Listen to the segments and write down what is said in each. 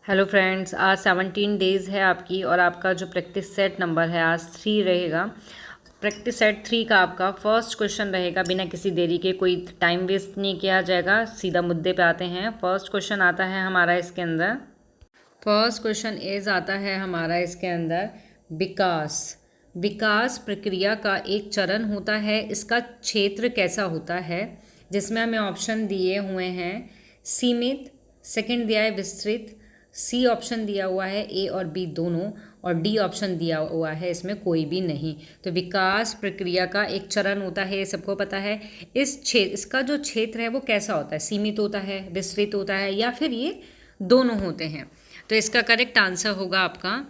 Hello friends, आज 17 days है आपकी और आपका जो प्रैक्टिस सेट नंबर है आज 3 रहेगा। प्रैक्टिस सेट 3 का आपका फर्स्ट क्वेश्चन रहेगा। बिना किसी देरी के, कोई टाइम वेस्ट नहीं किया जाएगा, सीधा मुद्दे पे आते हैं। फर्स्ट क्वेश्चन आता है हमारा इसके अंदर, फर्स्ट क्वेश्चन एज आता है हमारा इसके अंदर, विकास। विकास प्रक्रिया का एक चरण होता है, इसका क्षेत्र कैसा होता है? जिसमें हमें ऑप्शन दिए हुए हैं सीमित, सेकंड दिया है विस्तृत, सी ऑप्शन दिया हुआ है ए और बी दोनों, और डी ऑप्शन दिया हुआ है इसमें कोई भी नहीं। तो विकास प्रक्रिया का एक चरण होता है, ये सबको पता है। इसका जो क्षेत्र है वो कैसा होता है? सीमित होता है, विस्तृत होता है, या फिर ये दोनों होते हैं? तो इसका करेक्ट आंसर होगा आपका,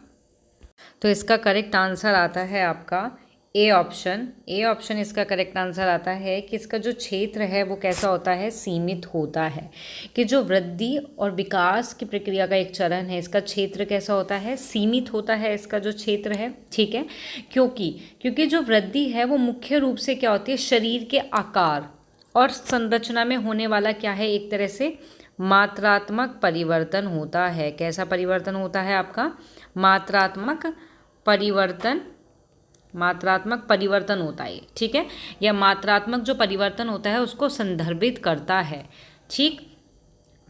तो इसका करेक्ट आंसर आता है आपका ए ऑप्शन। ए ऑप्शन इसका करेक्ट आंसर आता है कि इसका जो क्षेत्र है वो कैसा होता है? सीमित होता है। कि जो वृद्धि और विकास की प्रक्रिया का एक चरण है, इसका क्षेत्र कैसा होता है? सीमित होता है इसका जो क्षेत्र है, ठीक है। क्योंकि जो वृद्धि है वो मुख्य रूप से क्या होती है? शरीर के आकार और संरचना में होने वाला क्या है? एक तरह से मात्रात्मक परिवर्तन होता है। कैसा परिवर्तन होता है आपका? मात्रात्मक परिवर्तन होता है, ठीक है। यह मात्रात्मक जो परिवर्तन होता है उसको संदर्भित करता है, ठीक।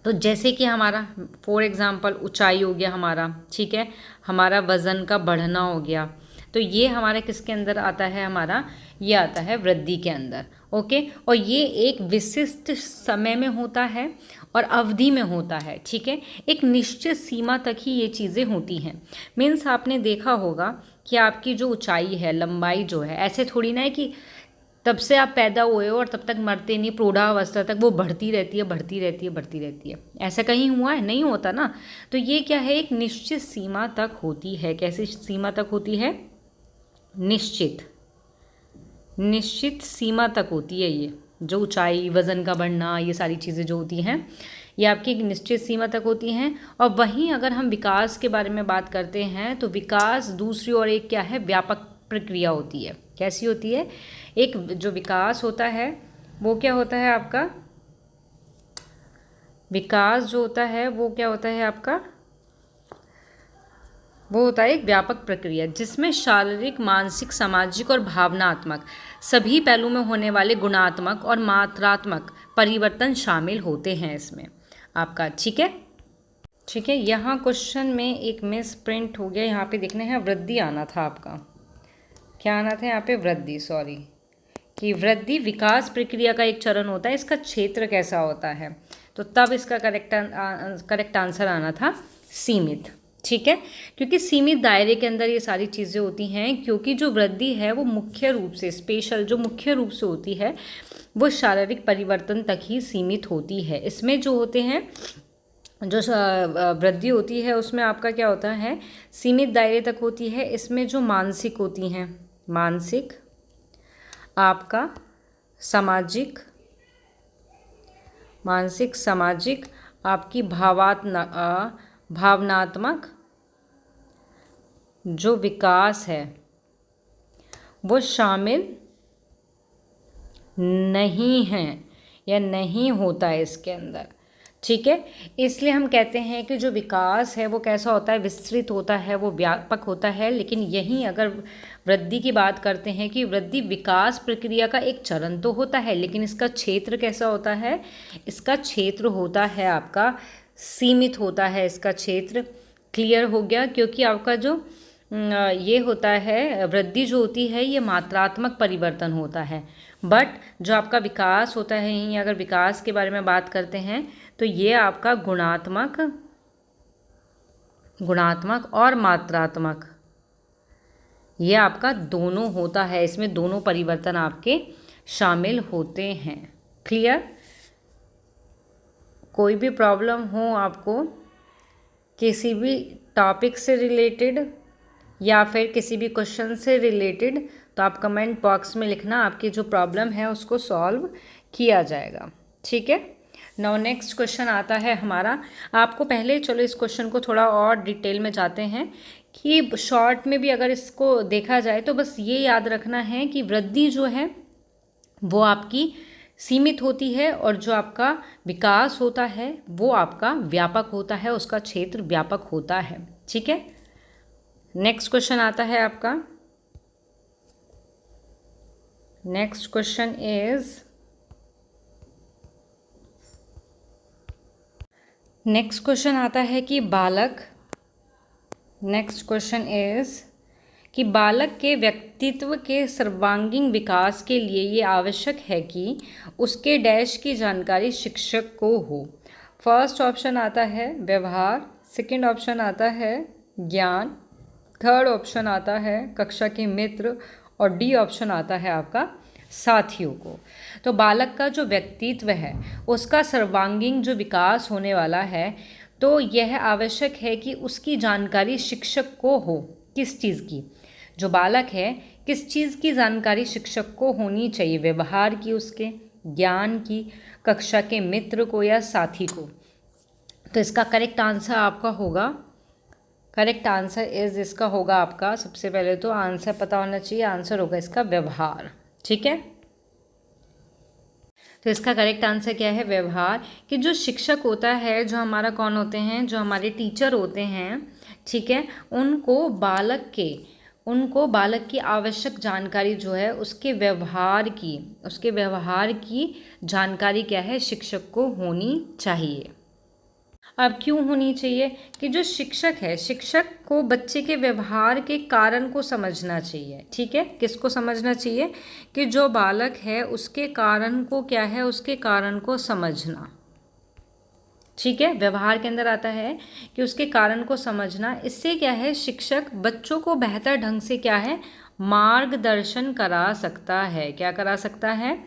तो जैसे कि हमारा फॉर एग्जांपल ऊंचाई हो गया हमारा, ठीक है, हमारा वज़न का बढ़ना हो गया, तो ये हमारे किसके अंदर आता है? हमारा ये आता है वृद्धि के अंदर, ओके। और ये एक विशिष्ट समय में होता है और अवधि में होता है, ठीक है। एक निश्चित सीमा तक ही ये चीज़ें होती हैं। मीन्स आपने देखा होगा कि आपकी जो ऊंचाई है, लंबाई जो है, ऐसे थोड़ी ना है कि तब से आप पैदा हुए हो और तब तक मरते नहीं, प्रौढ़ावस्था तक वो बढ़ती रहती है, बढ़ती रहती है, बढ़ती रहती है। ऐसा कहीं हुआ है? नहीं होता ना। तो ये क्या है? एक निश्चित सीमा तक होती है। कैसी सीमा तक होती है? निश्चित सीमा तक होती है। ये जो ऊंचाई, वज़न का बढ़ना, ये सारी चीज़ें जो होती हैं, ये आपकी एक निश्चित सीमा तक होती हैं। और वहीं अगर हम विकास के बारे में बात करते हैं तो विकास दूसरी ओर एक क्या है? व्यापक प्रक्रिया होती है। कैसी होती है? एक जो विकास होता है वो क्या होता है आपका? विकास जो होता है वो क्या होता है आपका? वो होता है एक व्यापक प्रक्रिया जिसमें शारीरिक, मानसिक, सामाजिक और भावनात्मक सभी पहलू में होने वाले गुणात्मक और मात्रात्मक परिवर्तन शामिल होते हैं इसमें आपका, ठीक है। ठीक है, यहाँ क्वेश्चन में एक मिस प्रिंट हो गया। यहाँ पे देखना है वृद्धि आना था आपका। क्या आना था यहाँ पे? वृद्धि, सॉरी। कि वृद्धि विकास प्रक्रिया का एक चरण होता है, इसका क्षेत्र कैसा होता है? तो तब इसका करेक्ट आंसर आना था सीमित, ठीक है। क्योंकि सीमित दायरे के अंदर ये सारी चीज़ें होती हैं। क्योंकि जो वृद्धि है वो मुख्य रूप से जो मुख्य रूप से होती है वो शारीरिक परिवर्तन तक ही सीमित होती है। इसमें जो होते हैं, जो वृद्धि होती है उसमें आपका क्या होता है? सीमित दायरे तक होती है। इसमें जो मानसिक होती हैं, मानसिक, आपका सामाजिक, आपकी भावनात्मक जो विकास है वो शामिल नहीं है या नहीं होता है इसके अंदर, ठीक है। इसलिए हम कहते हैं कि जो विकास है वो कैसा होता है? विस्तृत होता है, वो व्यापक होता है। लेकिन यहीं अगर वृद्धि की बात करते हैं कि वृद्धि विकास प्रक्रिया का एक चरण तो होता है, लेकिन इसका क्षेत्र कैसा होता है? इसका क्षेत्र होता है आपका सीमित होता है। इसका क्षेत्र क्लियर हो गया। क्योंकि आपका जो ये होता है, वृद्धि जो होती है ये मात्रात्मक परिवर्तन होता है, बट जो आपका विकास होता है, यहीं अगर विकास के बारे में बात करते हैं तो ये आपका गुणात्मक और मात्रात्मक, ये आपका दोनों होता है। इसमें दोनों परिवर्तन आपके शामिल होते हैं। क्लियर? कोई भी प्रॉब्लम हो आपको किसी भी टॉपिक से रिलेटेड या फिर किसी भी क्वेश्चन से रिलेटेड, तो आप कमेंट बॉक्स में लिखना, आपकी जो प्रॉब्लम है उसको सॉल्व किया जाएगा, ठीक है। नाउ नेक्स्ट क्वेश्चन आता है हमारा। आपको पहले चलो इस क्वेश्चन को थोड़ा और डिटेल में जाते हैं कि शॉर्ट में भी अगर इसको देखा जाए तो बस ये याद रखना है कि वृद्धि जो है वो आपकी सीमित होती है और जो आपका विकास होता है वो आपका व्यापक होता है, उसका क्षेत्र व्यापक होता है। ठीक है, नेक्स्ट क्वेश्चन आता है आपका। Next question is next question आता है कि नेक्स्ट क्वेश्चन इज कि बालक के व्यक्तित्व के सर्वांगीण विकास के लिए ये आवश्यक है कि उसके डैश की जानकारी शिक्षक को हो। फर्स्ट ऑप्शन आता है व्यवहार, सेकंड ऑप्शन आता है ज्ञान, थर्ड ऑप्शन आता है कक्षा के मित्र और डी ऑप्शन आता है आपका साथियों को। तो बालक का जो व्यक्तित्व है उसका सर्वांगीण जो विकास होने वाला है, तो यह आवश्यक है कि उसकी जानकारी शिक्षक को हो। किस चीज़ की? जो बालक है किस चीज़ की जानकारी शिक्षक को होनी चाहिए? व्यवहार की, उसके ज्ञान की, कक्षा के मित्र को या साथी को। तो इसका करेक्ट आंसर आपका होगा, करेक्ट आंसर इज इसका होगा आपका, सबसे पहले तो आंसर पता होना चाहिए, आंसर होगा इसका व्यवहार। ठीक है, तो इसका करेक्ट आंसर क्या है? व्यवहार। कि जो शिक्षक होता है, जो हमारा कौन होते हैं, जो हमारे टीचर होते हैं, ठीक है, उनको बालक की आवश्यक जानकारी जो है उसके व्यवहार की जानकारी क्या है, शिक्षक को होनी चाहिए। अब क्यों होनी चाहिए? कि जो शिक्षक है, शिक्षक को बच्चे के व्यवहार के कारण को समझना चाहिए। ठीक है, किसको समझना चाहिए? कि जो बालक है उसके कारण को क्या है, उसके कारण को समझना। ठीक है, व्यवहार के अंदर आता है कि उसके कारण को समझना। इससे क्या है, शिक्षक बच्चों को बेहतर ढंग से क्या है, मार्गदर्शन करा सकता है। क्या करा सकता है?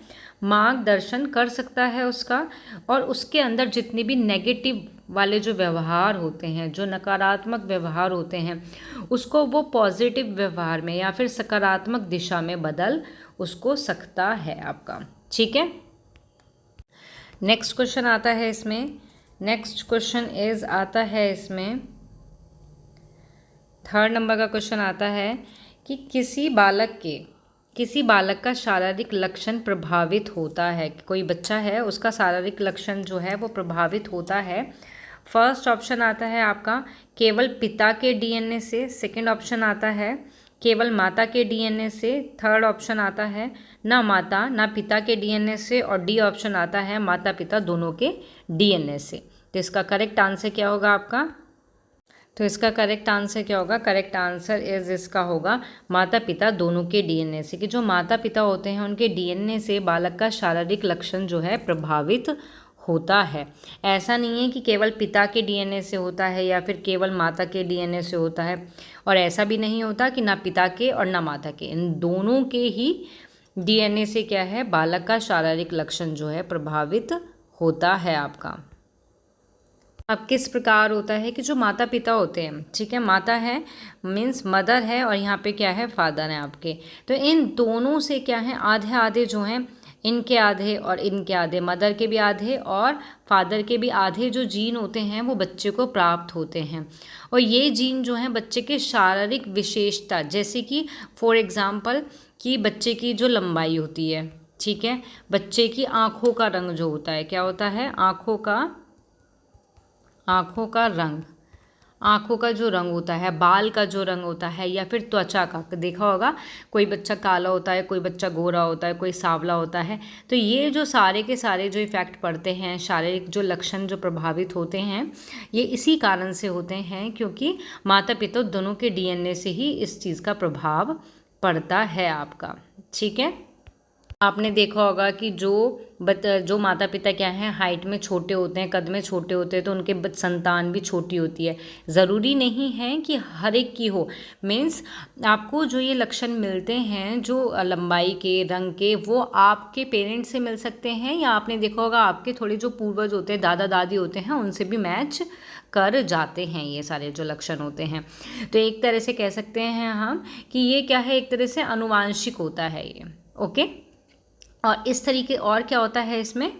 मार्गदर्शन कर सकता है उसका। और उसके अंदर जितने भी नेगेटिव वाले जो व्यवहार होते हैं, जो नकारात्मक व्यवहार होते हैं, उसको वो पॉजिटिव व्यवहार में या फिर सकारात्मक दिशा में बदल उसको सकता है आपका। ठीक है, नेक्स्ट क्वेश्चन आता है इसमें। नेक्स्ट क्वेश्चन इज आता है इसमें थर्ड नंबर का क्वेश्चन आता है कि किसी बालक का शारीरिक लक्षण प्रभावित होता है। कोई बच्चा है उसका शारीरिक लक्षण जो है वो प्रभावित होता है। फर्स्ट ऑप्शन आता है आपका केवल पिता के डीएनए से, सेकंड ऑप्शन आता है केवल माता के डीएनए से, थर्ड ऑप्शन आता है ना माता ना पिता के डीएनए से, और डी ऑप्शन आता है माता पिता दोनों के डीएनए से। तो इसका करेक्ट आंसर क्या होगा आपका? तो इसका करेक्ट आंसर क्या होगा? करेक्ट आंसर इज इसका होगा माता पिता दोनों के डीएनए से। कि जो माता पिता होते हैं उनके डीएनए से बालक का शारीरिक लक्षण जो है प्रभावित होता है। ऐसा नहीं है कि केवल पिता के डीएनए से होता है या फिर केवल माता के डीएनए से होता है, और ऐसा भी नहीं होता कि ना पिता के और ना माता के, इन दोनों के ही डीएनए से क्या है, बालक का शारीरिक लक्षण जो है प्रभावित होता है आपका। अब किस प्रकार होता है कि जो माता पिता होते हैं, ठीक है, माता है मीन्स मदर है और यहाँ पे क्या है, फादर है आपके, तो इन दोनों से क्या है, आधे आधे जो हैं, इनके आधे और इनके आधे, मदर के भी आधे और फादर के भी आधे जो जीन होते हैं वो बच्चे को प्राप्त होते हैं। और ये जीन जो हैं बच्चे के शारीरिक विशेषता, जैसे कि फॉर एग्ज़ाम्पल कि बच्चे की जो लंबाई होती है, ठीक है, बच्चे की आँखों का रंग जो होता है, क्या होता है, आँखों का रंग, आँखों का जो रंग होता है, बाल का जो रंग होता है, या फिर त्वचा का, देखा होगा कोई बच्चा काला होता है, कोई बच्चा गोरा होता है, कोई सांवला होता है। तो ये जो सारे के सारे जो इफ़ेक्ट पड़ते हैं, शारीरिक जो लक्षण जो प्रभावित होते हैं, ये इसी कारण से होते हैं क्योंकि माता पिता दोनों के डीएनए से ही इस चीज़ का प्रभाव पड़ता है आपका। ठीक है, आपने देखा होगा कि जो माता पिता क्या हैं, हाइट में छोटे होते हैं, कद में छोटे होते हैं, तो उनके संतान भी छोटी होती है। ज़रूरी नहीं है कि हर एक की हो, मीन्स आपको जो ये लक्षण मिलते हैं जो लंबाई के, रंग के, वो आपके पेरेंट्स से मिल सकते हैं, या आपने देखा होगा आपके थोड़े जो पूर्वज होते हैं, दादा दादी होते हैं, उनसे भी मैच कर जाते हैं ये सारे जो लक्षण होते हैं। तो एक तरह से कह सकते हैं हम कि ये क्या है, एक तरह से आनुवांशिक होता है ये। ओके, और इस तरीके और क्या होता है इसमें,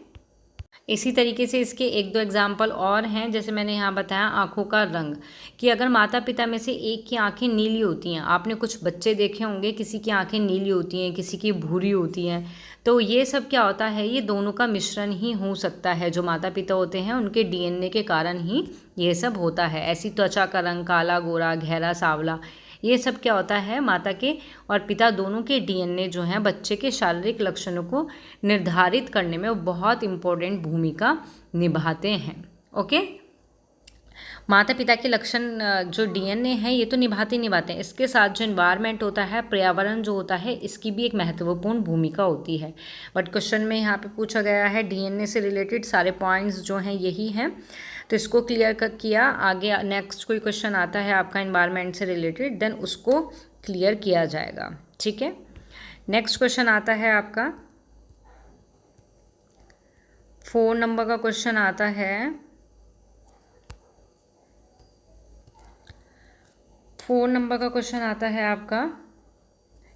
इसी तरीके से इसके एक दो एग्जाम्पल और हैं, जैसे मैंने यहाँ बताया आँखों का रंग, कि अगर माता पिता में से एक की आँखें नीली होती हैं, आपने कुछ बच्चे देखे होंगे किसी की आँखें नीली होती हैं, किसी की भूरी होती हैं, तो ये सब क्या होता है, ये दोनों का मिश्रण ही हो सकता है। जो माता पिता होते हैं उनके डीएनए के कारण ही ये सब होता है। ऐसी त्वचा का रंग काला, गोरा, गहरा, सांवला, ये सब क्या होता है, माता के और पिता दोनों के डीएनए जो हैं बच्चे के शारीरिक लक्षणों को निर्धारित करने में बहुत इम्पोर्टेंट भूमिका निभाते हैं। ओके, माता पिता के लक्षण जो डीएनए है ये तो निभाते हैं, इसके साथ जो इन्वायरमेंट होता है, पर्यावरण जो होता है, इसकी भी एक महत्वपूर्ण भूमिका होती है। बट क्वेश्चन में यहाँ पे पूछा गया है डीएनए से रिलेटेड सारे पॉइंट्स जो हैं यही हैं, तो इसको क्लियर किया। आगे नेक्स्ट कोई क्वेश्चन आता है आपका इन्वायरमेंट से रिलेटेड, देन उसको क्लियर किया जाएगा। ठीक है, नेक्स्ट क्वेश्चन आता है आपका 4 नंबर का क्वेश्चन आता है। 4 नंबर का क्वेश्चन आता है आपका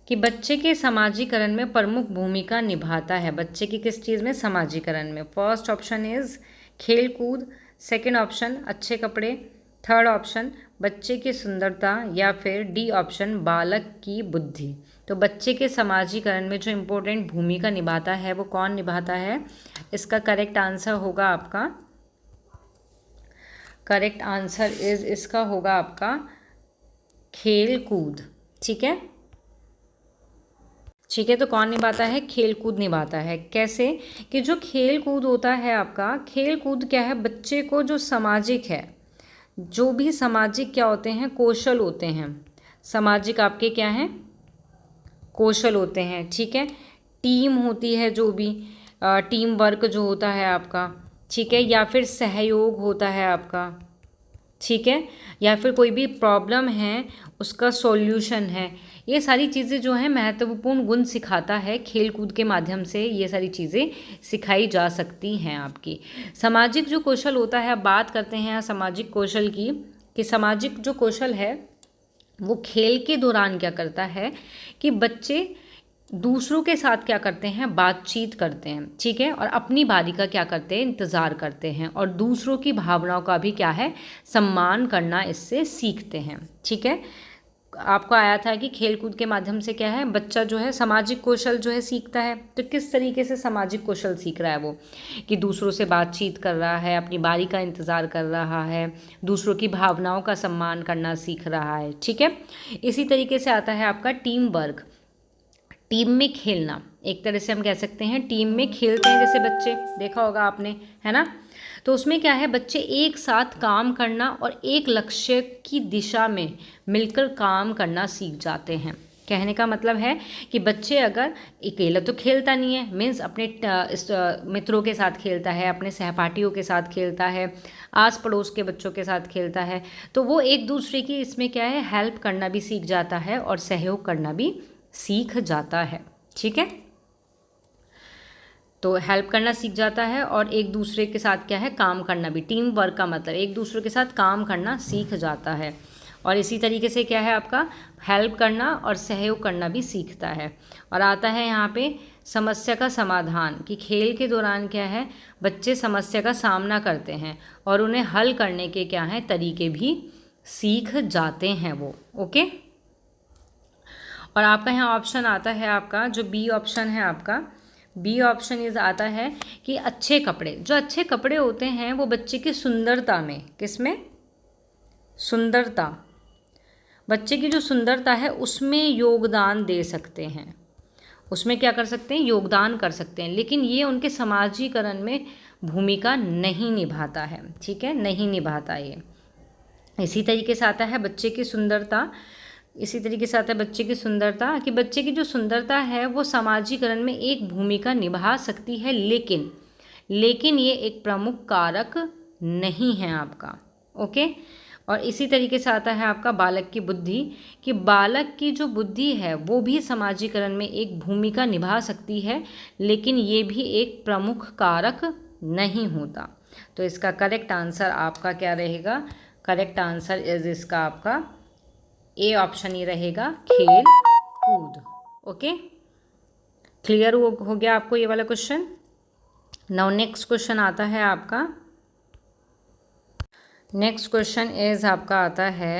कि बच्चे के समाजीकरण में प्रमुख भूमिका निभाता है। बच्चे की किस चीज़ में? समाजीकरण में। फर्स्ट ऑप्शन इज खेल कूद, सेकेंड ऑप्शन अच्छे कपड़े, थर्ड ऑप्शन बच्चे की सुंदरता, या फिर डी ऑप्शन बालक की बुद्धि। तो बच्चे के समाजीकरण में जो इम्पोर्टेंट भूमिका निभाता है वो कौन निभाता है? इसका करेक्ट आंसर होगा आपका, करेक्ट आंसर इज इसका होगा आपका खेल कूद। ठीक है, ठीक है, तो कौन निभाता है? खेल कूद निभाता है। कैसे? कि जो खेल कूद होता है आपका, खेल कूद क्या है, बच्चे को जो सामाजिक है, जो भी सामाजिक क्या होते हैं, कौशल होते हैं, सामाजिक आपके क्या हैं, कौशल होते हैं। ठीक है, टीम होती है, जो भी टीम वर्क जो होता है आपका, ठीक है, या फिर सहयोग होता है आपका, ठीक है, या फिर कोई भी प्रॉब्लम है उसका सॉल्यूशन है, ये सारी चीज़ें जो हैं महत्वपूर्ण गुण सिखाता है। खेल कूद के माध्यम से ये सारी चीज़ें सिखाई जा सकती हैं आपकी। सामाजिक जो कौशल होता है, अब बात करते हैं सामाजिक कौशल की, कि सामाजिक जो कौशल है वो खेल के दौरान क्या करता है कि बच्चे दूसरों के साथ क्या करते हैं, बातचीत करते हैं, ठीक है, और अपनी बारी का क्या करते हैं, इंतज़ार करते हैं, और दूसरों की भावनाओं का भी क्या है, सम्मान करना इससे सीखते हैं। ठीक है, आपको आया था कि खेल कूद के माध्यम से क्या है, बच्चा जो है सामाजिक कौशल जो है सीखता है। तो किस तरीके से सामाजिक कौशल सीख रहा है वो, कि दूसरों से बातचीत कर रहा है, अपनी बारी का इंतज़ार कर रहा है, दूसरों की भावनाओं का सम्मान करना सीख रहा है। ठीक है, इसी तरीके से आता है आपका टीम वर्क, टीम में खेलना, एक तरह से हम कह सकते हैं टीम में खेलते हैं, जैसे बच्चे देखा होगा आपने, है ना, तो उसमें क्या है, बच्चे एक साथ काम करना और एक लक्ष्य की दिशा में मिलकर काम करना सीख जाते हैं। कहने का मतलब है कि बच्चे अगर अकेला तो खेलता नहीं है, मीन्स अपने मित्रों के साथ खेलता है, अपने सहपाठियों के साथ खेलता है, आस पड़ोस के बच्चों के साथ खेलता है, तो वो एक दूसरे की इसमें क्या है, हेल्प करना भी सीख जाता है और सहयोग करना भी सीख जाता है। ठीक है, तो हेल्प करना सीख जाता है और एक दूसरे के साथ क्या है, काम करना भी, टीम वर्क का मतलब एक दूसरे के साथ काम करना सीख जाता है। और इसी तरीके से क्या है आपका, हेल्प करना और सहयोग करना भी सीखता है। और आता है यहाँ पे समस्या का समाधान, कि खेल के दौरान क्या है, बच्चे समस्या का सामना करते हैं और उन्हें हल करने के क्या हैं, तरीके भी सीख जाते हैं वो। ओके, और आपका यहाँ ऑप्शन आता है आपका जो बी ऑप्शन है आपका, बी ऑप्शन इज आता है कि अच्छे कपड़े, जो अच्छे कपड़े होते हैं वो बच्चे की सुंदरता में, किसमें, सुंदरता, बच्चे की जो सुंदरता है उसमें योगदान दे सकते हैं, उसमें क्या कर सकते हैं, योगदान कर सकते हैं, लेकिन ये उनके समाजीकरण में भूमिका नहीं निभाता है। ठीक है, नहीं निभाता ये। इसी तरीके से आता है बच्चे की सुंदरता, इसी तरीके से आता है बच्चे की सुंदरता, कि बच्चे की जो सुंदरता है वो समाजीकरण में एक भूमिका निभा सकती है, लेकिन ये एक प्रमुख कारक नहीं है आपका। ओके, और इसी तरीके से आता है आपका बालक की बुद्धि, कि बालक की जो बुद्धि है वो भी समाजीकरण में एक भूमिका निभा सकती है, लेकिन ये भी एक प्रमुख कारक नहीं होता। तो इसका करेक्ट आंसर आपका क्या रहेगा, करेक्ट आंसर इज इसका आपका ए ऑप्शन ही रहेगा, खेल कूद। ओके, क्लियर हो गया आपको ये वाला क्वेश्चन। नाउ नेक्स्ट क्वेश्चन आता है आपका, नेक्स्ट क्वेश्चन इज आपका आता है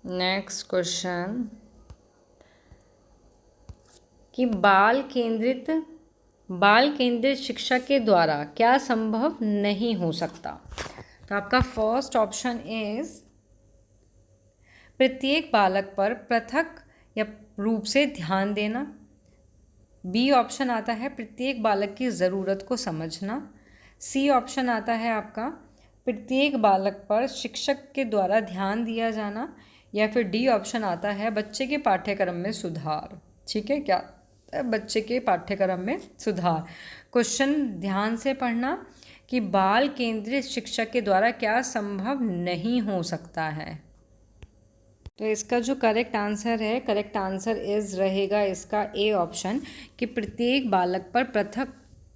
नेक्स्ट क्वेश्चन कि बाल केंद्रित शिक्षा के द्वारा क्या संभव नहीं हो सकता। तो आपका फर्स्ट ऑप्शन इज प्रत्येक बालक पर पृथक या रूप से ध्यान देना। बी ऑप्शन आता है प्रत्येक बालक की ज़रूरत को समझना। सी ऑप्शन आता है आपका प्रत्येक बालक पर शिक्षक के द्वारा ध्यान दिया जाना। या फिर डी ऑप्शन आता है बच्चे के पाठ्यक्रम में सुधार। ठीक है, क्या बच्चे के पाठ्यक्रम में सुधार। क्वेश्चन ध्यान से पढ़ना कि बाल केंद्रित शिक्षा के द्वारा क्या संभव नहीं हो सकता है। तो इसका जो करेक्ट आंसर है, करेक्ट आंसर इज रहेगा इसका ए ऑप्शन कि प्रत्येक बालक पर पृथक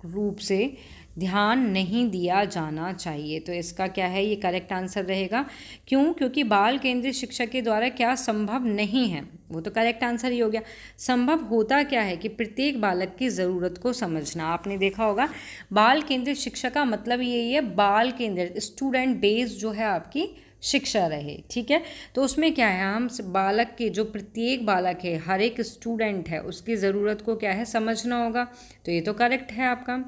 रूप से ध्यान नहीं दिया जाना चाहिए। तो इसका क्या है, ये करेक्ट आंसर रहेगा। क्यों? क्योंकि बाल केंद्रित शिक्षा के द्वारा क्या संभव नहीं है, वो तो करेक्ट आंसर ही हो गया। संभव होता क्या है कि प्रत्येक बालक की ज़रूरत को समझना। आपने देखा होगा बाल केंद्रित शिक्षा का मतलब यही है, बाल केंद्रित स्टूडेंट बेस्ड जो है आपकी शिक्षा रहे। ठीक है, तो उसमें क्या है, हम बालक के जो प्रत्येक बालक है, हर एक स्टूडेंट है, उसकी ज़रूरत को क्या है समझना होगा। तो ये तो करेक्ट है आपका।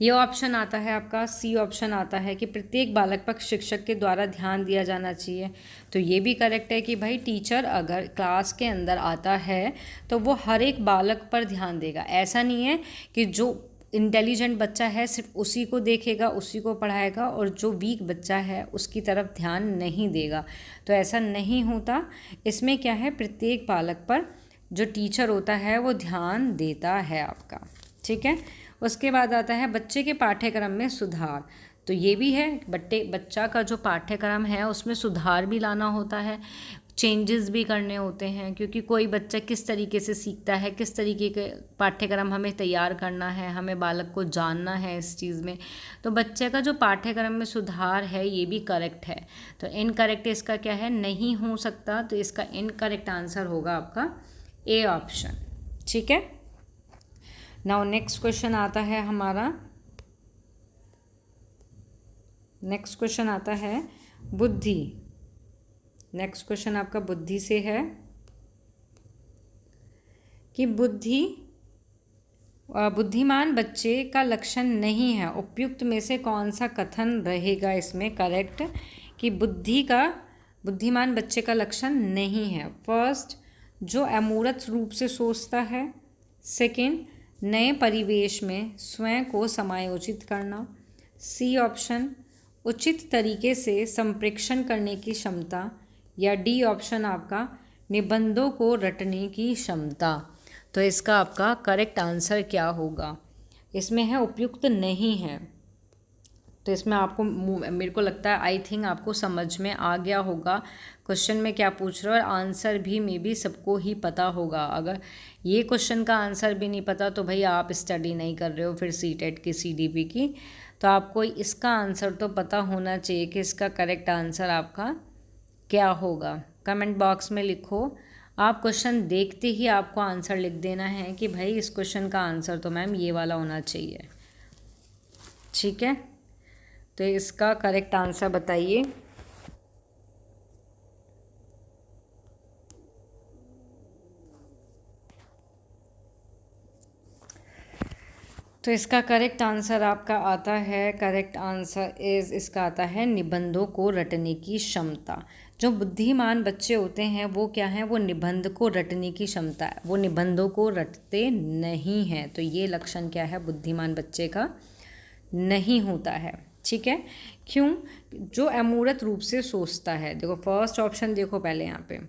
ये ऑप्शन आता है आपका सी ऑप्शन आता है कि प्रत्येक बालक पर शिक्षक के द्वारा ध्यान दिया जाना चाहिए। तो ये भी करेक्ट है कि भाई टीचर अगर क्लास के अंदर आता है तो वो हर एक बालक पर ध्यान देगा। ऐसा नहीं है कि जो इंटेलिजेंट बच्चा है सिर्फ उसी को देखेगा, उसी को पढ़ाएगा, और जो वीक बच्चा है उसकी तरफ ध्यान नहीं देगा। तो ऐसा नहीं होता। इसमें क्या है, प्रत्येक बालक पर जो टीचर होता है वो ध्यान देता है आपका। ठीक है, उसके बाद आता है बच्चे के पाठ्यक्रम में सुधार। तो ये भी है, बच्चा का जो पाठ्यक्रम है उसमें सुधार भी लाना होता है, चेंजेस भी करने होते हैं। क्योंकि कोई बच्चा किस तरीके से सीखता है, किस तरीके के पाठ्यक्रम हमें तैयार करना है, हमें बालक को जानना है इस चीज़ में। तो बच्चे का जो पाठ्यक्रम में सुधार है ये भी करेक्ट है। तो इनकरेक्ट इसका क्या है, नहीं हो सकता। तो इसका इनकरेक्ट आंसर होगा आपका ए ऑप्शन। ठीक है, नाउ नेक्स्ट क्वेश्चन आता है हमारा, नेक्स्ट क्वेश्चन आता है बुद्धि। नेक्स्ट क्वेश्चन आपका बुद्धि से है कि बुद्धिमान बच्चे का लक्षण नहीं है। उपयुक्त में से कौन सा कथन रहेगा इसमें करेक्ट कि बुद्धिमान बच्चे का लक्षण नहीं है। फर्स्ट, जो अमूर्त रूप से सोचता है। सेकंड, नए परिवेश में स्वयं को समायोजित करना। सी ऑप्शन, उचित तरीके से संप्रेषण करने की क्षमता। या डी ऑप्शन आपका, निबंधों को रटने की क्षमता। तो इसका आपका करेक्ट आंसर क्या होगा, इसमें है उपयुक्त नहीं है। तो इसमें आपको, मेरे को लगता है, आई थिंक आपको समझ में आ गया होगा क्वेश्चन में क्या पूछ रहा है, और आंसर भी मे बी सबको ही पता होगा। अगर ये क्वेश्चन का आंसर भी नहीं पता तो भाई आप स्टडी नहीं कर रहे हो फिर सीटेट की, सीडीपी की। तो आपको इसका आंसर तो पता होना चाहिए कि इसका करेक्ट आंसर आपका क्या होगा। कमेंट बॉक्स में लिखो। आप क्वेश्चन देखते ही आपको आंसर लिख देना है कि भाई इस क्वेश्चन का आंसर तो मैम ये वाला होना चाहिए। ठीक है, तो इसका करेक्ट आंसर बताइए। तो इसका करेक्ट आंसर आपका आता है, करेक्ट आंसर इज इसका आता है निबंधों को रटने की क्षमता। जो बुद्धिमान बच्चे होते हैं वो क्या हैं, वो निबंध को रटने की क्षमता है, वो निबंधों को रटते नहीं हैं। तो ये लक्षण क्या है, बुद्धिमान बच्चे का नहीं होता है। ठीक है, क्यों? जो अमूर्त रूप से सोचता है। देखो फर्स्ट ऑप्शन देखो पहले यहाँ पे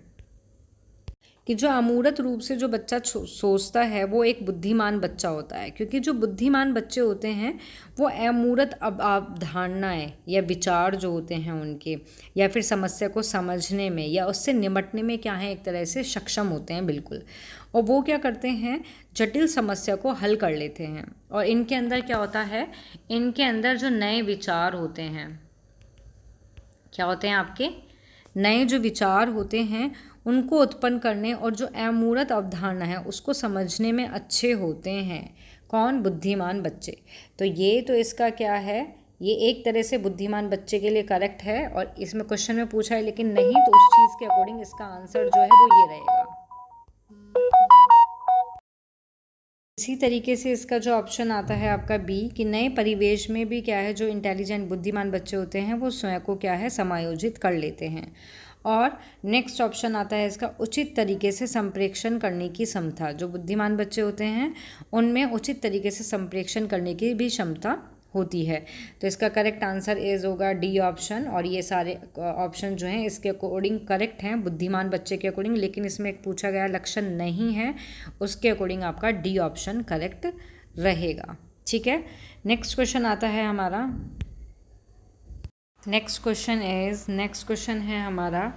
कि जो अमूर्त रूप से जो बच्चा सोचता है वो एक बुद्धिमान बच्चा होता है। क्योंकि जो बुद्धिमान बच्चे होते हैं वो अमूर्त अवधारणाएं या विचार जो होते हैं उनके, या फिर समस्या को समझने में या उससे निपटने में क्या है, एक तरह से सक्षम होते हैं बिल्कुल। और वो क्या करते हैं, जटिल समस्या को हल कर लेते हैं। और इनके अंदर क्या होता है, इनके अंदर जो नए विचार होते हैं, क्या होते हैं आपके नए जो विचार होते हैं उनको उत्पन्न करने और जो अमूर्त अवधारणा है उसको समझने में अच्छे होते हैं। कौन? बुद्धिमान बच्चे। तो ये तो इसका क्या है, ये एक तरह से बुद्धिमान बच्चे के लिए करेक्ट है, और इसमें क्वेश्चन में पूछा है लेकिन नहीं, तो उस चीज़ के अकॉर्डिंग इसका आंसर जो है वो ये रहेगा। इसी तरीके से इसका जो ऑप्शन आता है आपका बी, कि नए परिवेश में भी क्या है, जो इंटेलिजेंट बुद्धिमान बच्चे होते हैं वो स्वयं को क्या है, समायोजित कर लेते हैं। और नेक्स्ट ऑप्शन आता है इसका, उचित तरीके से संप्रेषण करने की क्षमता। जो बुद्धिमान बच्चे होते हैं उनमें उचित तरीके से संप्रेषण करने की भी क्षमता होती है। तो इसका करेक्ट आंसर इज होगा डी ऑप्शन, और ये सारे ऑप्शन जो हैं इसके अकॉर्डिंग करेक्ट हैं बुद्धिमान बच्चे के अकॉर्डिंग, लेकिन इसमें एक पूछा गया लक्षण नहीं है, उसके अकॉर्डिंग आपका डी ऑप्शन करेक्ट रहेगा। ठीक है, नेक्स्ट क्वेश्चन आता है हमारा, नेक्स्ट क्वेश्चन है हमारा,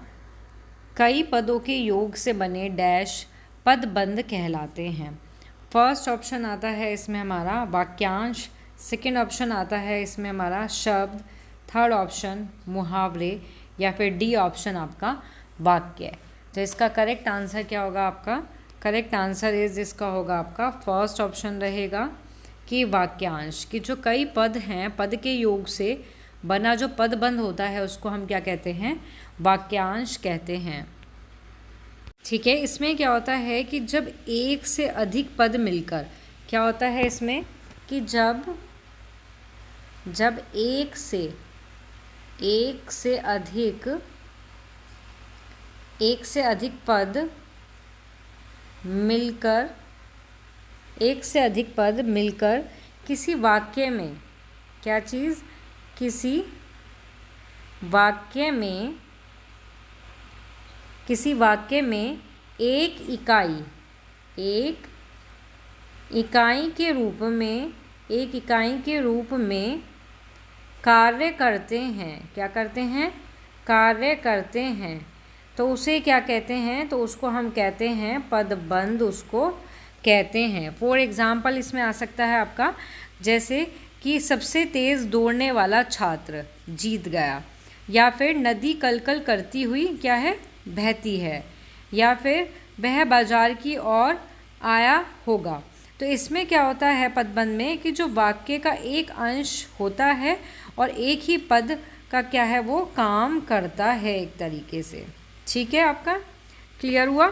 कई पदों के योग से बने डैश पदबंध कहलाते हैं। फर्स्ट ऑप्शन आता है इसमें हमारा वाक्यांश, सेकेंड ऑप्शन आता है इसमें हमारा शब्द, थर्ड ऑप्शन मुहावरे, या फिर डी ऑप्शन आपका वाक्य। तो इसका करेक्ट आंसर क्या होगा आपका? करेक्ट आंसर इसका होगा आपका फर्स्ट ऑप्शन रहेगा कि वाक्यांश, कि जो कई पद हैं, पद के योग से बना जो पदबंध होता है उसको हम क्या कहते हैं? वाक्यांश कहते हैं। ठीक है, इसमें क्या होता है कि जब एक से अधिक पद मिलकर, क्या होता है इसमें कि जब एक से अधिक पद मिलकर किसी वाक्य में, क्या चीज़? किसी वाक्य में एक इकाई के रूप में कार्य करते हैं। क्या करते हैं? कार्य करते हैं। तो उसे क्या कहते हैं? तो उसको हम कहते हैं पदबंध, उसको कहते हैं। फॉर एग्जाम्पल इसमें आ सकता है आपका, जैसे कि सबसे तेज़ दौड़ने वाला छात्र जीत गया, या फिर नदी कलकल करती हुई क्या है, बहती है, या फिर वह बाजार की ओर आया होगा। तो इसमें क्या होता है पदबंध में, कि जो वाक्य का एक अंश होता है और एक ही पद का क्या है, वो काम करता है एक तरीके से। ठीक है, आपका क्लियर हुआ?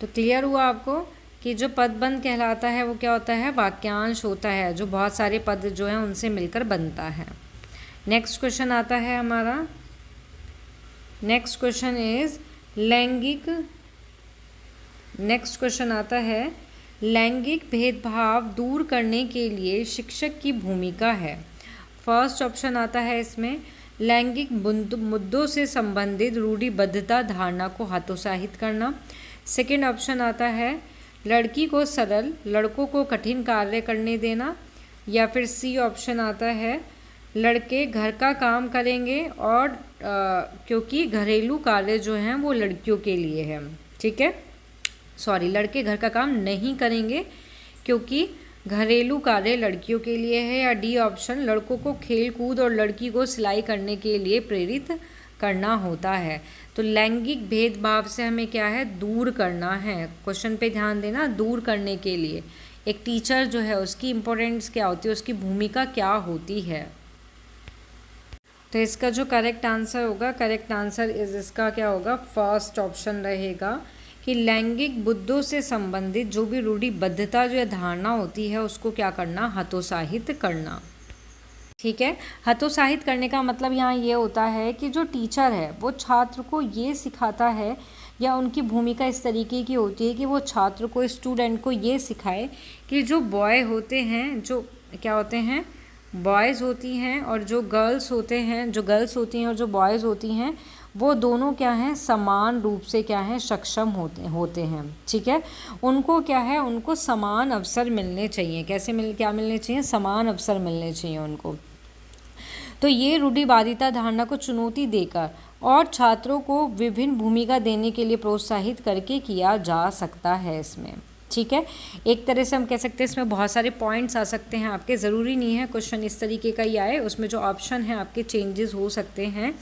तो क्लियर हुआ आपको कि जो पदबंध कहलाता है वो क्या होता है? वाक्यांश होता है, जो बहुत सारे पद जो हैं उनसे मिलकर बनता है। नेक्स्ट क्वेश्चन आता है हमारा, नेक्स्ट क्वेश्चन इज लैंगिक। नेक्स्ट क्वेश्चन आता है, लैंगिक भेदभाव दूर करने के लिए शिक्षक की भूमिका है। फर्स्ट ऑप्शन आता है इसमें, लैंगिक मुद्दों से संबंधित रूढ़िबद्धता धारणा को हतोत्साहित करना। सेकेंड ऑप्शन आता है, लड़की को सरल, लड़कों को कठिन कार्य करने देना। या फिर सी ऑप्शन आता है, लड़के घर का काम करेंगे और क्योंकि घरेलू कार्य जो हैं वो लड़कियों के लिए है। ठीक है, सॉरी, लड़के घर का काम नहीं करेंगे क्योंकि घरेलू कार्य लड़कियों के लिए है। या डी ऑप्शन, लड़कों को खेल कूद और लड़की को सिलाई करने के लिए प्रेरित करना होता है। तो लैंगिक भेदभाव से हमें क्या है, दूर करना है। क्वेश्चन पे ध्यान देना, दूर करने के लिए एक टीचर जो है उसकी इम्पोर्टेंस क्या होती है, उसकी भूमिका क्या होती है। तो इसका जो करेक्ट आंसर होगा, करेक्ट आंसर इसका क्या होगा, फर्स्ट ऑप्शन रहेगा कि लैंगिक मुद्दों से संबंधित जो भी रूढ़िबद्धता जो धारणा होती है उसको क्या करना, हतोत्साहित करना। ठीक है, हतोत्साहित करने का मतलब यहाँ ये होता है कि जो टीचर है वो छात्र को ये सिखाता है, या उनकी भूमिका इस तरीके की होती है कि वो छात्र को, स्टूडेंट को ये सिखाए कि जो बॉय होते हैं, जो क्या होते हैं, बॉयज़ होती हैं, और जो गर्ल्स होते हैं, जो गर्ल्स होती हैं और जो बॉयज़ होती हैं, वो दोनों क्या हैं, समान रूप से क्या हैं, सक्षम होते हैं। ठीक है, उनको क्या है, उनको समान अवसर मिलने चाहिए। क्या मिलने चाहिए, समान अवसर मिलने चाहिए उनको। तो ये रूढ़िवादिता धारणा को चुनौती देकर और छात्रों को विभिन्न भूमिका देने के लिए प्रोत्साहित करके किया जा सकता है इसमें। ठीक है। एक तरह से हम कह सकते हैं इसमें बहुत सारे पॉइंट्स आ सकते हैं आपके, ज़रूरी नहीं है क्वेश्चन इस तरीके का ही आए, उसमें जो ऑप्शन है आपके चेंजेस हो सकते हैं।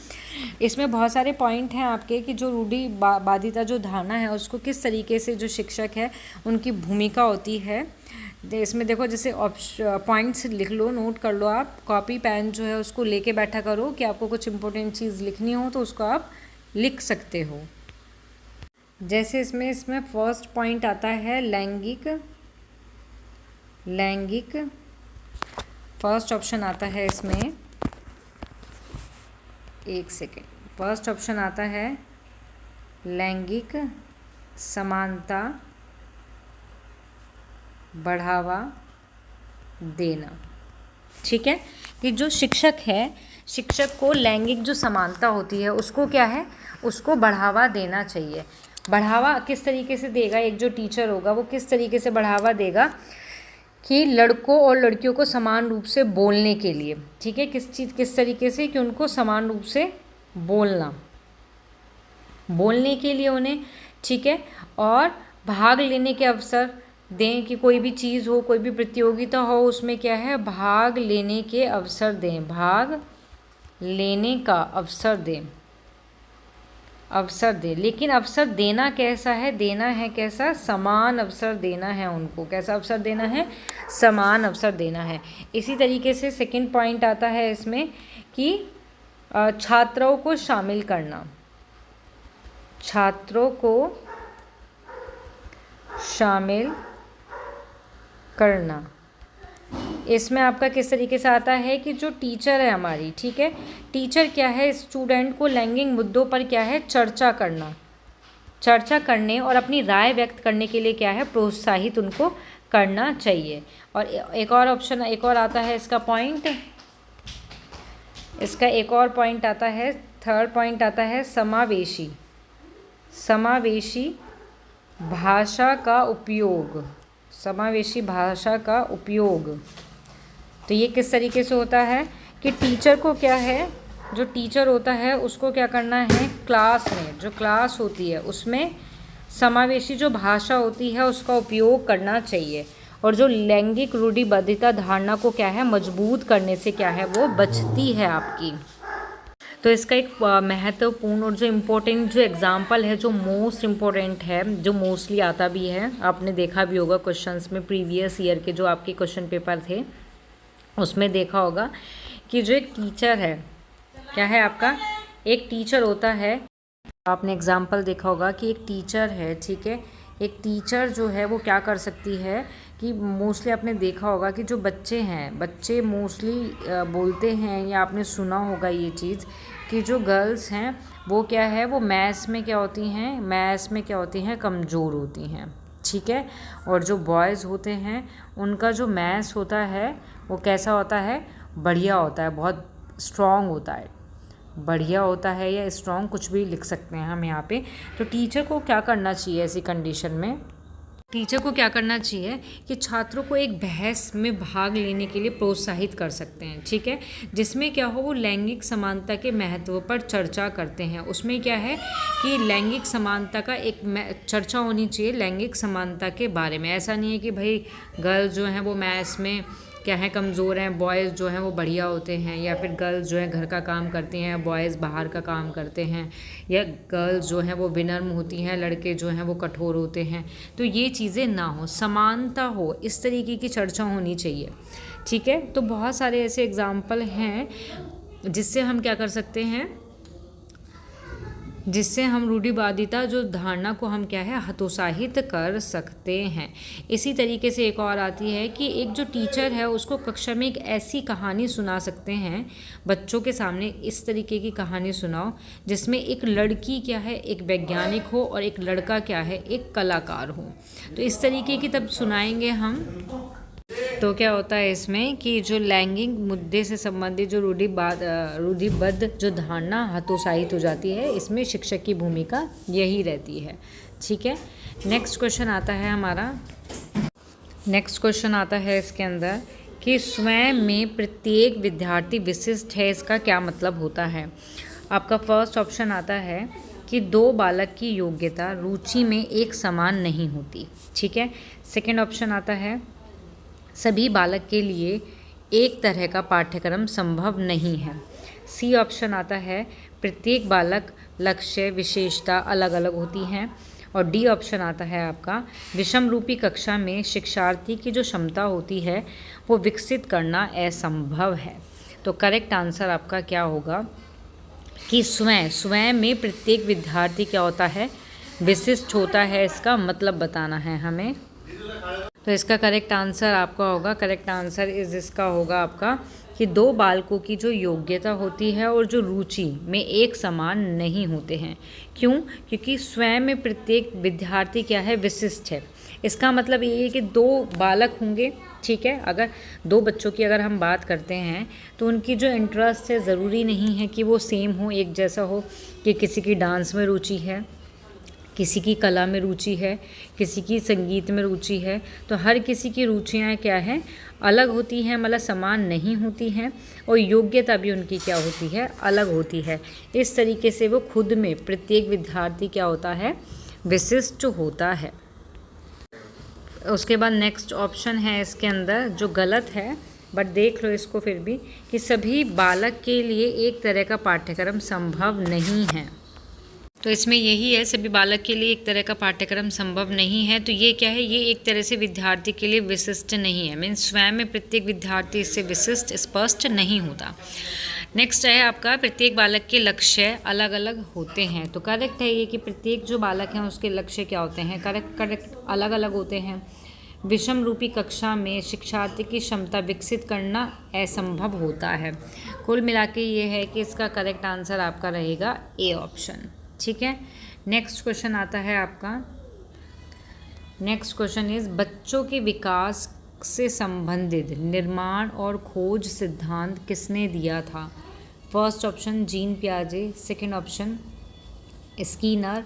इसमें बहुत सारे पॉइंट हैं आपके कि जो रूढ़िवादिता जो धारणा है उसको किस तरीके से जो शिक्षक है उनकी भूमिका होती है। इसमें देखो जैसे पॉइंट्स लिख लो, नोट कर लो, आप कॉपी पेन जो है उसको लेके बैठा करो कि आपको कुछ इंपॉर्टेंट चीज़ लिखनी हो तो उसको आप लिख सकते हो। जैसे इसमें फर्स्ट पॉइंट आता है लैंगिक फर्स्ट ऑप्शन आता है इसमें, एक सेकेंड, फर्स्ट ऑप्शन आता है लैंगिक समानता बढ़ावा देना। ठीक है, कि जो शिक्षक है, शिक्षक को लैंगिक जो समानता होती है उसको क्या है, उसको बढ़ावा देना चाहिए। बढ़ावा किस तरीके से देगा, एक जो टीचर होगा वो किस तरीके से बढ़ावा देगा कि लड़कों और लड़कियों को समान रूप से बोलने के लिए। ठीक है, किस तरीके से, कि उनको समान रूप से बोलने के लिए उन्हें, ठीक है, और भाग लेने के अवसर दें, कि कोई भी चीज़ हो, कोई भी प्रतियोगिता हो, उसमें क्या है, भाग लेने के अवसर दें, भाग लेने का अवसर दे। लेकिन अवसर देना कैसा है, देना है कैसा, समान अवसर देना है उनको। कैसा अवसर देना है, समान अवसर देना है। इसी तरीके से सेकंड पॉइंट आता है इसमें कि छात्रों को शामिल करना, छात्रों को शामिल करना। इसमें आपका किस तरीके से आता है कि जो टीचर है हमारी, ठीक है, टीचर क्या है, स्टूडेंट को लैंगिक मुद्दों पर क्या है, चर्चा करने और अपनी राय व्यक्त करने के लिए क्या है, प्रोत्साहित उनको करना चाहिए। और एक और ऑप्शन, एक और आता है इसका पॉइंट, इसका एक और पॉइंट आता है, थर्ड पॉइंट आता है समावेशी भाषा का उपयोग, समावेशी भाषा का उपयोग। तो ये किस तरीके से होता है कि टीचर को क्या है, जो टीचर होता है उसको क्या करना है, क्लास में जो क्लास होती है उसमें समावेशी जो भाषा होती है उसका उपयोग करना चाहिए, और जो लैंगिक रूढ़िबद्धता धारणा को क्या है, मजबूत करने से क्या है, वो बचती है आपकी। तो इसका एक महत्वपूर्ण और जो इम्पोर्टेंट जो एग्जाम्पल है, जो मोस्ट इम्पोर्टेंट है, जो मोस्टली आता भी है, आपने देखा भी होगा क्वेश्चंस में, प्रीवियस ईयर के जो आपके क्वेश्चन पेपर थे उसमें देखा होगा कि जो एक टीचर है, क्या है आपका, एक टीचर होता है, आपने एग्जाम्पल देखा होगा कि एक टीचर है, ठीक है, एक टीचर जो है वो क्या कर सकती है कि मोस्टली आपने देखा होगा कि जो बच्चे हैं, बच्चे मोस्टली बोलते हैं, या आपने सुना होगा ये चीज़ कि जो गर्ल्स हैं वो क्या है, वो मैथ्स में क्या होती हैं, कमज़ोर होती हैं। ठीक है, और जो बॉयज़ होते हैं उनका जो मैथ्स होता है वो कैसा होता है, बढ़िया होता है, बहुत स्ट्रॉन्ग होता है, बढ़िया होता है या स्ट्रॉन्ग, कुछ भी लिख सकते हैं हम यहाँ पे। तो टीचर को क्या करना चाहिए ऐसी कंडीशन में, टीचर को क्या करना चाहिए कि छात्रों को एक बहस में भाग लेने के लिए प्रोत्साहित कर सकते हैं। ठीक है, जिसमें क्या हो, वो लैंगिक समानता के महत्व पर चर्चा करते हैं। उसमें क्या है कि लैंगिक समानता का एक चर्चा होनी चाहिए, लैंगिक समानता के बारे में। ऐसा नहीं है कि भाई गर्ल्स जो हैं वो मैथ्स में क्या है, कमज़ोर हैं, बॉयज़ जो हैं वो बढ़िया होते हैं, या फिर गर्ल्स जो है घर का काम करती हैं, बॉयज़ बाहर का काम करते हैं, या गर्ल्स जो हैं वो विनम्र होती हैं, लड़के जो हैं वो कठोर होते हैं। तो ये चीज़ें ना हो, समानता हो, इस तरीके की चर्चा होनी चाहिए। ठीक है, तो बहुत सारे ऐसे एग्जाम्पल हैं जिससे हम क्या कर सकते हैं, जिससे हम रूढ़िवादिता जो धारणा को हम क्या है, हतोत्साहित कर सकते हैं। इसी तरीके से एक और आती है कि एक जो टीचर है उसको कक्षा में एक ऐसी कहानी सुना सकते हैं, बच्चों के सामने इस तरीके की कहानी सुनाओ जिसमें एक लड़की क्या है, एक वैज्ञानिक हो, और एक लड़का क्या है, एक कलाकार हो। तो इस तरीके की तब सुनाएंगे हम, तो क्या होता है इसमें कि जो लैंगिक मुद्दे से संबंधित जो रूढ़िबद्ध जो धारणा हतोत्साहित हो जाती है, इसमें शिक्षक की भूमिका यही रहती है। ठीक है, नेक्स्ट क्वेश्चन आता है हमारा, नेक्स्ट क्वेश्चन आता है इसके अंदर कि स्वयं में प्रत्येक विद्यार्थी विशिष्ट है, इसका क्या मतलब होता है। आपका फर्स्ट ऑप्शन आता है कि दो बालक की योग्यता रुचि में एक समान नहीं होती। ठीक है। सेकंड ऑप्शन आता है सभी बालक के लिए एक तरह का पाठ्यक्रम संभव नहीं है। सी ऑप्शन आता है प्रत्येक बालक लक्ष्य विशेषता अलग अलग होती हैं। और डी ऑप्शन आता है आपका विषम रूपी कक्षा में शिक्षार्थी की जो क्षमता होती है वो विकसित करना असंभव है। तो करेक्ट आंसर आपका क्या होगा कि स्वयं में प्रत्येक विद्यार्थी क्या होता है, विशिष्ट होता है। इसका मतलब बताना है हमें। तो इसका करेक्ट आंसर आपका होगा, करेक्ट आंसर इसका होगा आपका कि दो बालकों की जो योग्यता होती है और जो रुचि में एक समान नहीं होते हैं। क्यों? क्योंकि स्वयं में प्रत्येक विद्यार्थी क्या है, विशिष्ट है। इसका मतलब ये है कि दो बालक होंगे, ठीक है, अगर दो बच्चों की अगर हम बात करते हैं तो उनकी जो इंटरेस्ट है ज़रूरी नहीं है कि वो सेम हो, एक जैसा हो। कि किसी की डांस में रुचि है, किसी की कला में रुचि है, किसी की संगीत में रुचि है, तो हर किसी की रुचियाँ क्या हैं, अलग होती हैं, मतलब समान नहीं होती हैं। और योग्यता भी उनकी क्या होती है, अलग होती है। इस तरीके से वो खुद में प्रत्येक विद्यार्थी क्या होता है, विशिष्ट होता है। उसके बाद नेक्स्ट ऑप्शन है इसके अंदर जो गलत है, बट देख लो इसको फिर भी, कि सभी बालक के लिए एक तरह का पाठ्यक्रम संभव नहीं है। तो इसमें यही है, सभी बालक के लिए एक तरह का पाठ्यक्रम संभव नहीं है। तो ये क्या है, ये एक तरह से विद्यार्थी के लिए विशिष्ट नहीं है। मीन्स स्वयं में प्रत्येक विद्यार्थी इससे विशिष्ट स्पष्ट नहीं होता। नेक्स्ट है आपका प्रत्येक बालक के लक्ष्य अलग अलग होते हैं। तो करेक्ट है ये कि प्रत्येक जो बालक हैं उसके लक्ष्य क्या होते हैं, करेक्ट अलग अलग होते हैं। विषम रूपी कक्षा में शिक्षार्थी की क्षमता विकसित करना असंभव होता है। कुल मिला के ये है कि इसका करेक्ट आंसर आपका रहेगा ए ऑप्शन। ठीक है। नेक्स्ट क्वेश्चन आता है आपका, नेक्स्ट क्वेश्चन इज बच्चों के विकास से संबंधित निर्माण और खोज सिद्धांत किसने दिया था। फर्स्ट ऑप्शन जीन पियाजे, second option Skinner,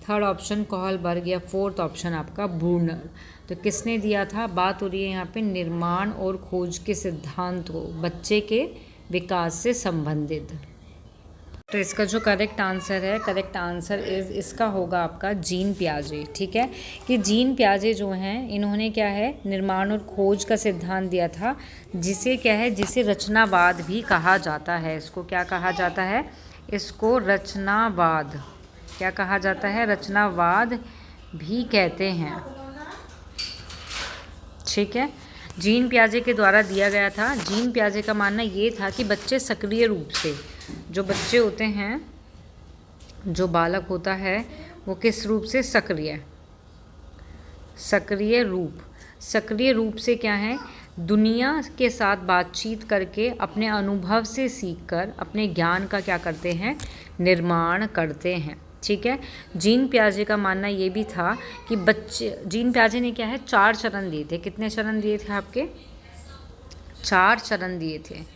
third option Kohlberg या फोर्थ ऑप्शन आपका ब्रूनर। तो किसने दिया था, बात हो रही है यहाँ पे निर्माण और खोज के सिद्धांत को बच्चे के विकास से संबंधित। तो इसका जो करेक्ट आंसर है, करेक्ट आंसर इसका होगा आपका जीन पियाजे। ठीक है, कि जीन पियाजे जो हैं इन्होंने क्या है, निर्माण और खोज का सिद्धांत दिया था, जिसे क्या है, जिसे रचनावाद भी कहा जाता है। इसको क्या कहा जाता है, इसको रचनावाद, क्या कहा जाता है, रचनावाद भी कहते हैं। ठीक है, जीन पियाजे के द्वारा दिया गया था। जीन पियाजे का मानना ये था कि बच्चे सक्रिय रूप से, जो बच्चे होते हैं, जो बालक होता है वो किस रूप से, सक्रिय रूप से क्या है, दुनिया के साथ बातचीत करके अपने अनुभव से सीखकर अपने ज्ञान का क्या करते हैं, निर्माण करते हैं। ठीक है, जीन पियाजे का मानना ये भी था कि बच्चे, जीन पियाजे ने क्या है, 4 चरण दिए थे। कितने चरण दिए थे आपके, 4 चरण दिए थे।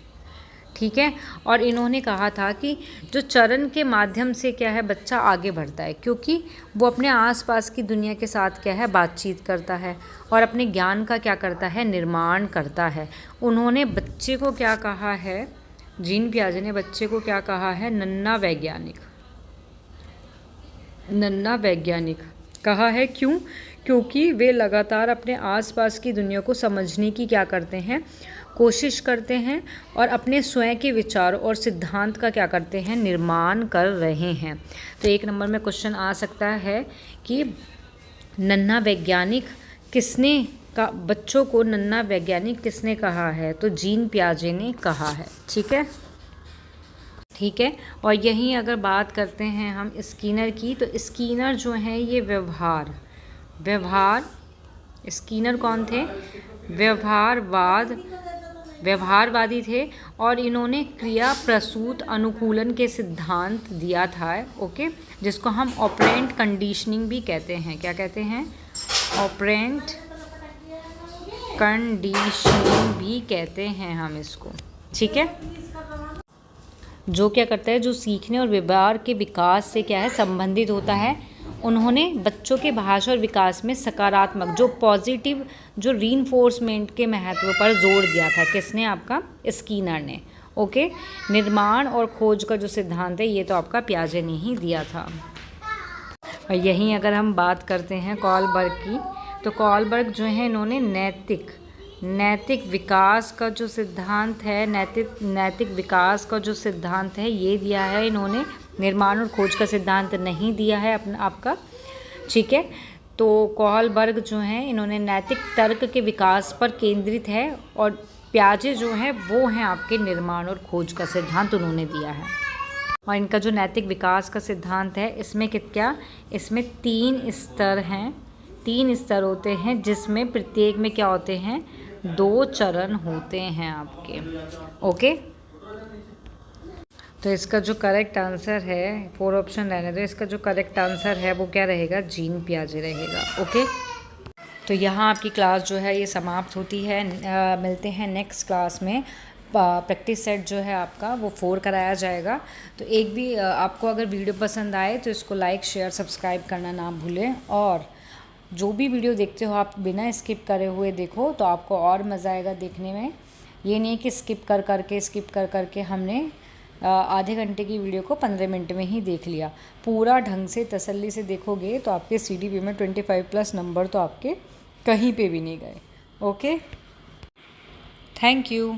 ठीक है, और इन्होंने कहा था कि जो चरण के माध्यम से क्या है, बच्चा आगे बढ़ता है, क्योंकि वो अपने आसपास की दुनिया के साथ क्या है, बातचीत करता है और अपने ज्ञान का क्या करता है, निर्माण करता है। उन्होंने बच्चे को क्या कहा है, जीन पियाजे ने बच्चे को क्या कहा है, नन्हा वैज्ञानिक कहा है। क्यों? क्योंकि वे लगातार अपने आसपास की दुनिया को समझने की क्या करते हैं, कोशिश करते हैं और अपने स्वयं के विचार और सिद्धांत का क्या करते हैं, निर्माण कर रहे हैं। तो 1 नंबर में क्वेश्चन आ सकता है कि नन्हा वैज्ञानिक किसने का, बच्चों को नन्हा वैज्ञानिक किसने कहा है, तो जीन पियाजे ने कहा है। ठीक है, और यहीं अगर बात करते हैं हम स्कीनर की, तो स्कीनर जो है ये स्कीनर कौन थे, व्यवहारवादी थे और इन्होंने क्रिया प्रसूत अनुकूलन के सिद्धांत दिया था। ओके, जिसको हम ऑपरेंट कंडीशनिंग भी कहते हैं। क्या कहते हैं, ऑपरेंट कंडीशनिंग भी कहते हैं हम इसको। ठीक है, जो क्या करता है, जो सीखने और व्यवहार के विकास से क्या है, संबंधित होता है। उन्होंने बच्चों के भाषा और विकास में सकारात्मक, जो पॉजिटिव, जो रीइंफोर्समेंट के महत्व पर जोर दिया था। किसने, आपका स्कीनर ने। ओके, निर्माण और खोज का जो सिद्धांत है ये तो आपका पियाजे ने ही दिया था। और यहीं अगर हम बात करते हैं कॉलबर्ग की, तो कॉलबर्ग जो है इन्होंने नैतिक विकास का जो सिद्धांत है, नैतिक विकास का जो सिद्धांत है ये दिया है इन्होंने। निर्माण और खोज का सिद्धांत नहीं दिया है अपना आपका, ठीक है। तो कॉलबर्ग जो हैं इन्होंने नैतिक तर्क के विकास पर केंद्रित है, और पियाजे जो हैं वो हैं आपके निर्माण और खोज का सिद्धांत उन्होंने दिया है। और इनका जो नैतिक विकास का सिद्धांत है इसमें इसमें 3 स्तर हैं, 3 स्तर होते हैं, जिसमें प्रत्येक में क्या होते हैं, 2 चरण होते हैं आपके। ओके, तो इसका जो करेक्ट आंसर है, 4 ऑप्शन रहने दो, इसका जो करेक्ट आंसर है वो क्या रहेगा, जीन पियाजे रहेगा। ओके, तो यहाँ आपकी क्लास जो है ये समाप्त होती है। मिलते हैं नेक्स्ट क्लास में। प्रैक्टिस सेट जो है आपका वो 4 कराया जाएगा। तो एक भी आपको अगर वीडियो पसंद आए तो इसको लाइक शेयर सब्सक्राइब करना ना भूलें, और जो भी वीडियो देखते हो आप बिना स्किप करे हुए देखो, तो आपको और मज़ा आएगा देखने में। ये नहीं कि स्किप कर करके हमने आधे घंटे की वीडियो को 15 मिनट में ही देख लिया। पूरा ढंग से तसल्ली से देखोगे तो आपके CDP में 25+ नंबर तो आपके कहीं पे भी नहीं गए। Okay, thank you.